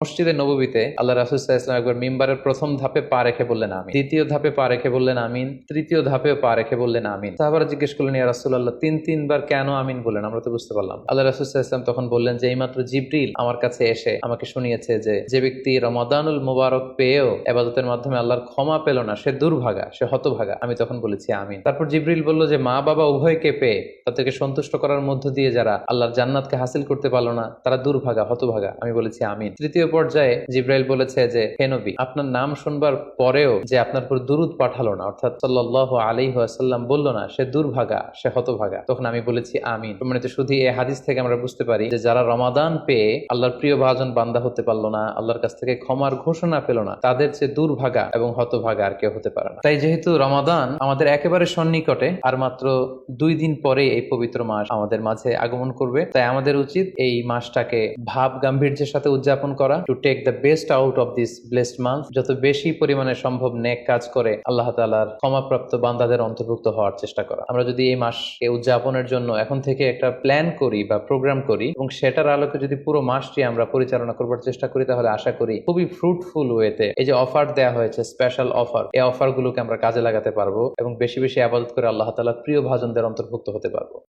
মসজিদে নববীতে আল্লাহ রাসূল সাল্লাল্লাহু আলাইহি ওয়াসাল্লাম একবার মিম্বারের প্রথম ধাপে পা রেখে বললেন আমিন, দ্বিতীয় ধাপে পা রেখে বললেন আমিন, তৃতীয় ধাপেও পা রেখে বললেন আমিন। সাহাবারা জিজ্ঞেস করলেন, ইয়া রাসূলুল্লাহ, তিনবার কেন আমিন বললেন? আমরা তো বুঝতে পারলাম। আল্লাহ রাসূল সাল্লাল্লাহু আলাইহি ওয়াসাল্লাম তখন বললেন যে এইমাত্র জিবরিল আমার কাছে এসে আমাকে শুনিয়েছে যে ব্যক্তি রমাদানুল মুবারক পেয়েও ইবাদতের মাধ্যমে আল্লাহর ক্ষমা পেল না, সে দুর্ভাগা, সে হতভাগা। আমি তখন বলেছি আমিন। তারপর জিবরিল বলল যে মা বাবা উভয়কে পেয়ে তাদেরকে সন্তুষ্ট করার মধ্য দিয়ে যারা আল্লাহর জান্নাতকে হাসিল করতে পারলো না, তারা দুর্ভাগা, হতভাগা। আমি বলেছি আমিন। তৃতীয় পর্যায়ে জিবরাইল বলেছে যে হে নবী, আপনার নাম শুনবার পরেও যে আপনার উপর দুরুদ পাঠালো না, অর্থাৎ সাল্লাল্লাহু আলাইহি ওয়াসাল্লাম বলল না, সে দুর্ভাগা, সে হতভাগা। তখন আমি বলেছি আমিন। সম্মানিত শুধু এই হাদিস থেকে আমরা বুঝতে পারি যে যারা রমাদান পেয়ে আল্লাহর প্রিয় ভাজন বান্দা হতে পারলো না, আল্লাহর কাছ থেকে ক্ষমার ঘোষণা পেল না, তাদের চেয়ে দুর্ভাগা এবং হতভাগা আর কেউ হতে পারে না। তাই যেহেতু রমাদান আমাদের একেবারে সন্নিকটে, আর মাত্র 2 দিন পরে এই পবিত্র মাস আমাদের মাঝে আগমন করবে, তাই আমাদের উচিত এই মাসটাকে ভাব গাম্ভীর্যের সাথে উদযাপন করা, to take the best out of this blessed month. যত বেশি পরিমাণে সম্ভব নেক কাজ করে আল্লাহ তাআলার ক্ষমাপ্রাপ্ত বান্দাদের অন্তর্ভুক্ত হওয়ার চেষ্টা করা। আমরা যদি এই মাসকে উদযাপনের জন্য এখন থেকে একটা প্ল্যান করি বা প্রোগ্রাম করি এবং সেটার আলোকে যদি পুরো মাসটি আমরা পরিচালনা করবার চেষ্টা করি, তাহলে আশা করি খুবই ফ্রুটফুল ওয়েতে এই যে অফার দেওয়া হয়েছে, স্পেশাল অফার, এই অফার গুলোকে আমরা কাজে লাগাতে পারবো এবং বেশি বেশি ইবাদত করে আল্লাহ তাআলার প্রিয় ভাজনদের অন্তর্ভুক্ত হতে পারবো।